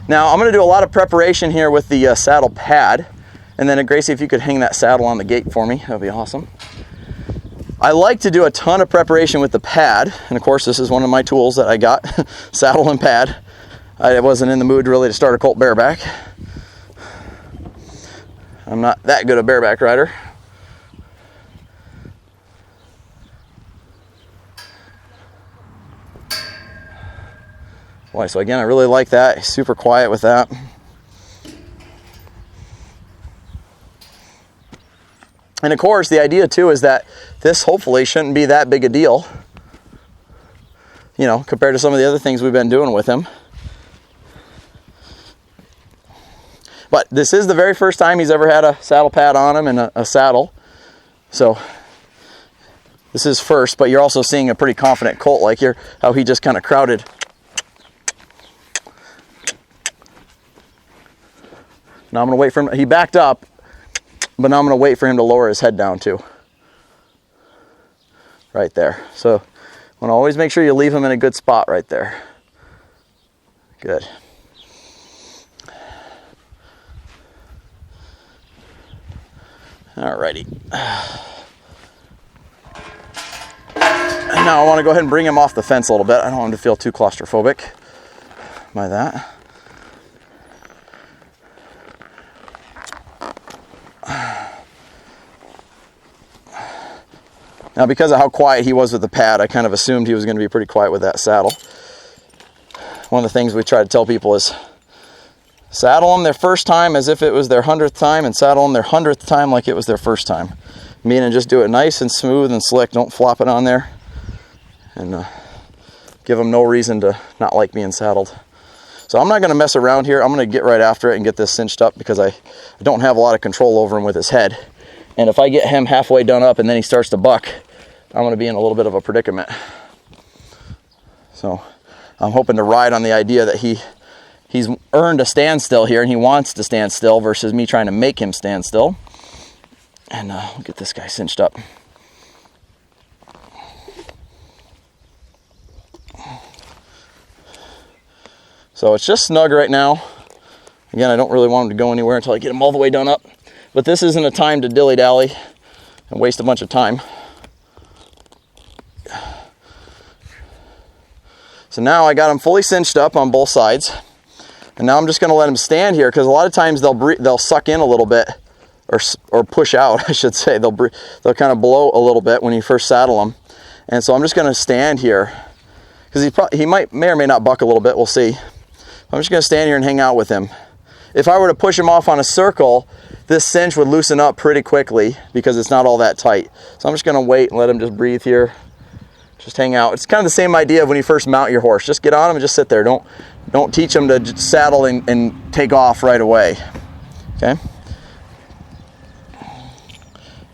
Now I'm going to do a lot of preparation here with the saddle pad, and then Gracie, if you could hang that saddle on the gate for me, that'd be awesome. I like to do a ton of preparation with the pad, and of course this is one of my tools that I got, saddle and pad. I wasn't in the mood really to start a Colt bareback. I'm not that good a bareback rider. Boy, so again, I really like that. Super quiet with that. And of course, the idea too is that this hopefully shouldn't be that big a deal, you know, compared to some of the other things we've been doing with him. But this is the very first time he's ever had a saddle pad on him and a saddle. So this is first, but you're also seeing a pretty confident colt, like here, how he just kind of crowded. Now I'm going to wait for him. He backed up, but now I'm going to wait for him to lower his head down too. Right there. So you want to always make sure you leave him in a good spot right there. Good. Alrighty. And now I want to go ahead and bring him off the fence a little bit. I don't want him to feel too claustrophobic by that. Now, because of how quiet he was with the pad, I kind of assumed he was going to be pretty quiet with that saddle. One of the things we try to tell people is saddle them their first time as if it was their 100th time, and saddle them their 100th time like it was their first time. Meaning just do it nice and smooth and slick. Don't flop it on there. And give them no reason to not like being saddled. So I'm not going to mess around here. I'm going to get right after it and get this cinched up because I don't have a lot of control over him with his head. And if I get him halfway done up and then he starts to buck, I'm going to be in a little bit of a predicament. So I'm hoping to ride on the idea that he's earned a standstill here and he wants to stand still versus me trying to make him stand still. And we'll get this guy cinched up. So it's just snug right now. Again, I don't really want him to go anywhere until I get him all the way done up. But this isn't a time to dilly-dally and waste a bunch of time. So now I got him fully cinched up on both sides. And now I'm just going to let him stand here because a lot of times they'll suck in a little bit or push out, I should say. They'll kind of blow a little bit when you first saddle them. And so I'm just going to stand here because he may or may not buck a little bit. We'll see. I'm just going to stand here and hang out with him. If I were to push him off on a circle, this cinch would loosen up pretty quickly because it's not all that tight. So I'm just going to wait and let him just breathe here. Just hang out. It's kind of the same idea of when you first mount your horse. Just get on him and just sit there. Don't teach him to just saddle and take off right away. Okay?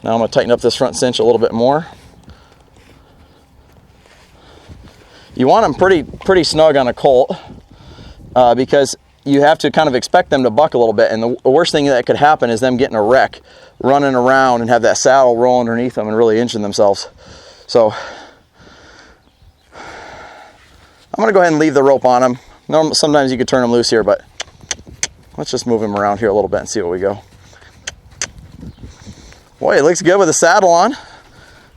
Now I'm going to tighten up this front cinch a little bit more. You want them pretty snug on a colt because you have to kind of expect them to buck a little bit, and the worst thing that could happen is them getting a wreck, running around and have that saddle roll underneath them and really inching themselves. So I'm going to go ahead and leave the rope on him. Sometimes you could turn him loose here, but let's just move him around here a little bit and see what we go. Boy, it looks good with the saddle on.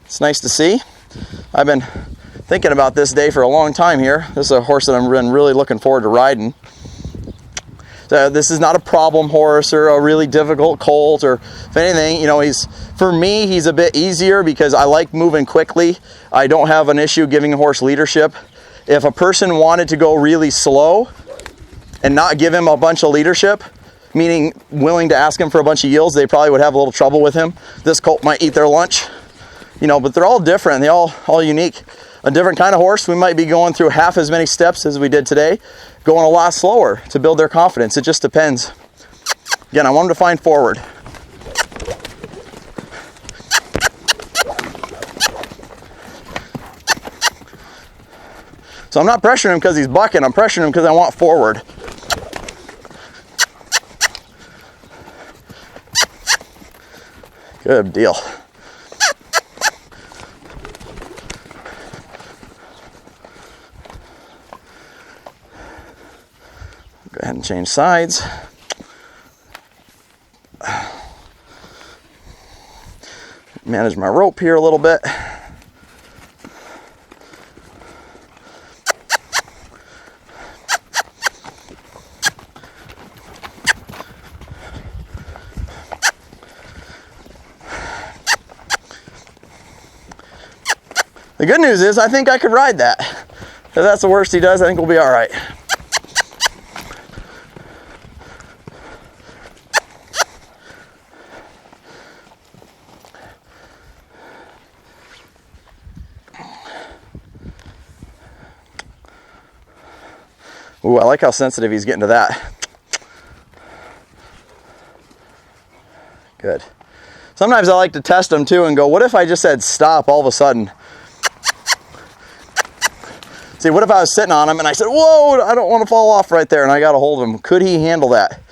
It's nice to see. I've been thinking about this day for a long time here. This is a horse that I've been really looking forward to riding. So this is not a problem horse or a really difficult colt, or if anything, you know, for me, he's a bit easier because I like moving quickly. I don't have an issue giving a horse leadership. If a person wanted to go really slow and not give him a bunch of leadership, meaning willing to ask him for a bunch of yields, they probably would have a little trouble with him. This colt might eat their lunch, you know, but they're all different. They're all unique. A different kind of horse, we might be going through half as many steps as we did today, going a lot slower to build their confidence. It just depends. Again, I want him to find forward. So I'm not pressuring him because he's bucking, I'm pressuring him because I want forward. Good deal. Go ahead and change sides. Manage my rope here a little bit. The good news is I think I could ride that. If that's the worst he does, I think we'll be all right. Ooh, I like how sensitive he's getting to that. Good. Sometimes I like to test him too and go, what if I just said stop all of a sudden? See, what if I was sitting on him and I said, whoa, I don't want to fall off right there, and I got a hold of him. Could he handle that?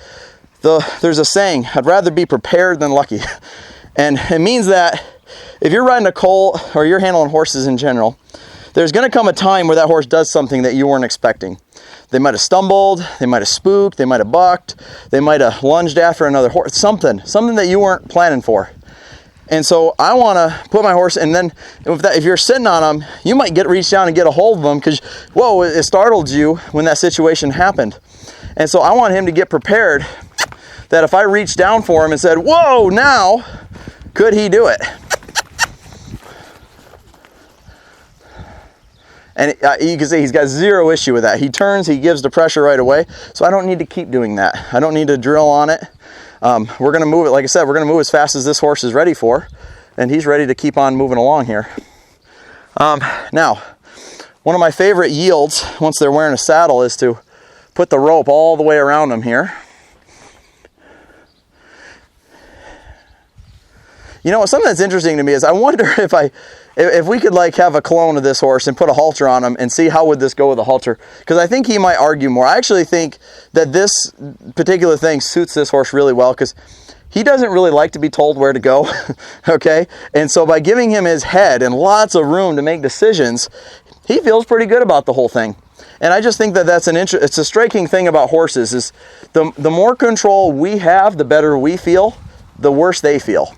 There's a saying, I'd rather be prepared than lucky. And it means that if you're riding a colt or you're handling horses in general, there's going to come a time where that horse does something that you weren't expecting. They might have stumbled, they might have spooked, they might have bucked, they might have lunged after another horse, something that you weren't planning for. And so I want to put my horse, and then if you're sitting on him, you might reach down and get a hold of him because, whoa, it startled you when that situation happened. And so I want him to get prepared that if I reached down for him and said, whoa, now, could he do it? And you can see he's got zero issue with that. He turns, he gives the pressure right away. So I don't need to keep doing that. I don't need to drill on it. We're going to move it, like I said, we're going to move as fast as this horse is ready for. And he's ready to keep on moving along here. Now, one of my favorite yields, once they're wearing a saddle, is to put the rope all the way around them here. You know, something that's interesting to me is I wonder if we could like have a clone of this horse and put a halter on him and see how would this go with a halter, because I think he might argue more. I actually think that this particular thing suits this horse really well because he doesn't really like to be told where to go. Okay, and so by giving him his head and lots of room to make decisions, he feels pretty good about the whole thing. And I just think that that's it's a striking thing about horses is the more control we have, the better we feel, the worse they feel.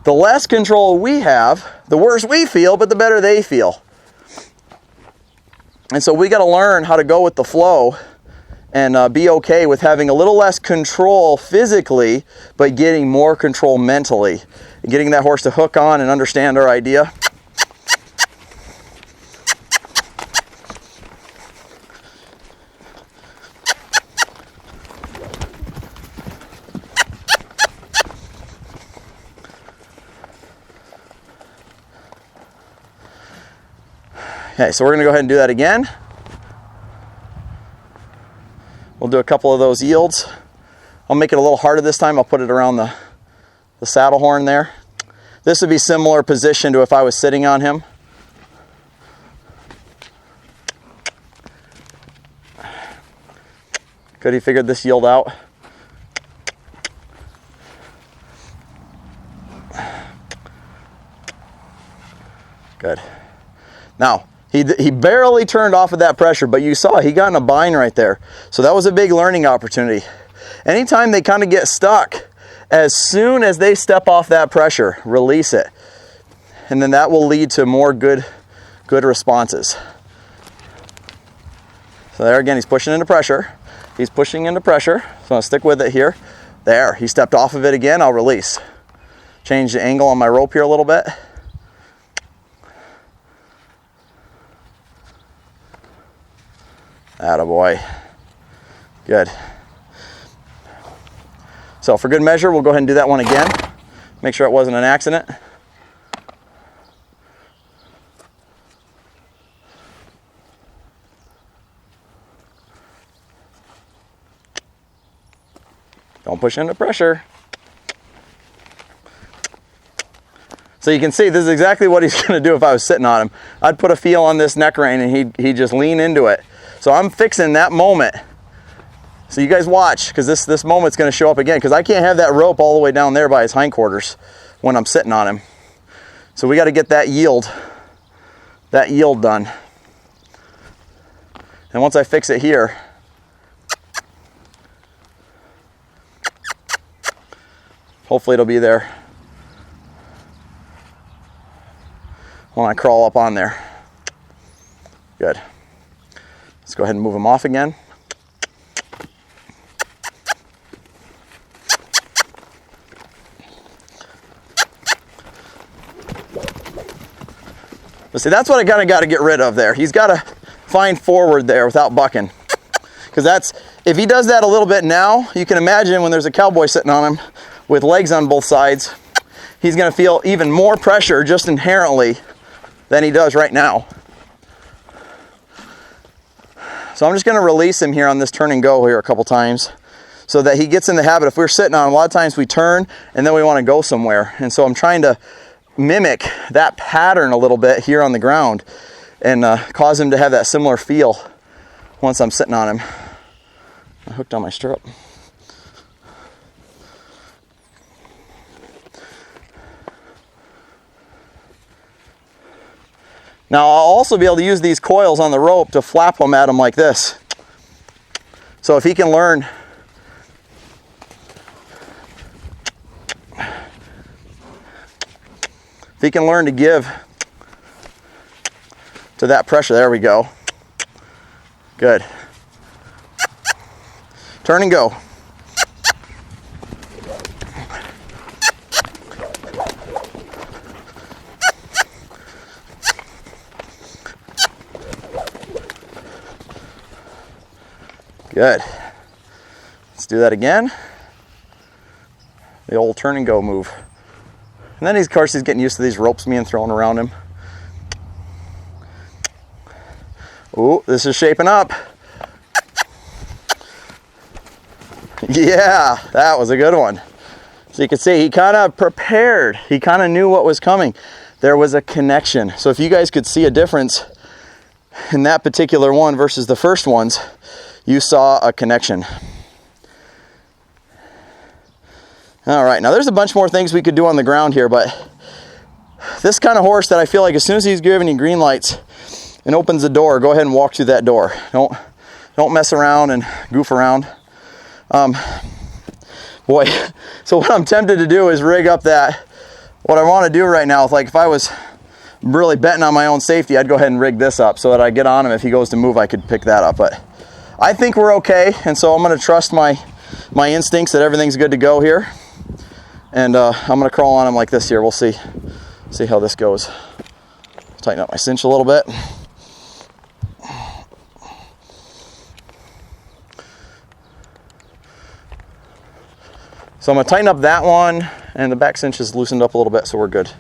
The less control we have, the worse we feel, but the better they feel. And so we got to learn how to go with the flow and be okay with having a little less control physically, but getting more control mentally. Getting that horse to hook on and understand our idea. Okay, so we're going to go ahead and do that again. We'll do a couple of those yields. I'll make it a little harder this time. I'll put it around the saddle horn there. This would be similar position to if I was sitting on him. Could he figure this yield out? Good. Now, he barely turned off of that pressure, but you saw he got in a bind right there. So that was a big learning opportunity. Anytime they kind of get stuck, as soon as they step off that pressure, release it. And then that will lead to more good responses. So there again, he's pushing into pressure. He's pushing into pressure. So I'll stick with it here. There, he stepped off of it again, I'll release. Change the angle on my rope here a little bit. Attaboy. Good. So for good measure, we'll go ahead and do that one again. Make sure it wasn't an accident. Don't push into pressure. So you can see this is exactly what he's going to do if I was sitting on him. I'd put a feel on this neck rein and he'd just lean into it. So I'm fixing that moment. So you guys watch, because this moment's going to show up again, because I can't have that rope all the way down there by his hindquarters when I'm sitting on him. So we got to get that yield done. And once I fix it here, Hopefully it'll be there when I crawl up on there. Good. Let's go ahead and move them off again. But see, that's what I kind of got to get rid of there. He's got to find forward there without bucking. Because that's, if he does that a little bit now, you can imagine when there's a cowboy sitting on him with legs on both sides, he's going to feel even more pressure just inherently than he does right now. So I'm just going to release him here on this turn and go here a couple times so that he gets in the habit. If we're sitting on him, a lot of times we turn and then we want to go somewhere. And so I'm trying to mimic that pattern a little bit here on the ground and cause him to have that similar feel once I'm sitting on him. I hooked on my stirrup. Now I'll also be able to use these coils on the rope to flap them at him like this. So if he can learn to give to that pressure, there we go. Good. Turn and go. Good. Let's do that again. The old turn and go move. And then of course he's getting used to these ropes being thrown around him. Ooh, this is shaping up. Yeah, that was a good one. So you can see he kind of prepared. He kind of knew what was coming. There was a connection. So if you guys could see a difference in that particular one versus the first ones, you saw a connection. All right, now there's a bunch more things we could do on the ground here, but this kind of horse that I feel like as soon as he's giving you green lights and opens the door, go ahead and walk through that door. Don't mess around and goof around. Boy, so what I'm tempted to do is rig up that. What I want to do right now is, like, if I was really betting on my own safety, I'd go ahead and rig this up so that I get on him. If he goes to move, I could pick that up. But I think we're okay, and so I'm going to trust my instincts that everything's good to go here. And I'm going to crawl on him like this here. We'll see how this goes. Tighten up my cinch a little bit. So I'm going to tighten up that one, and the back cinch is loosened up a little bit, so we're good.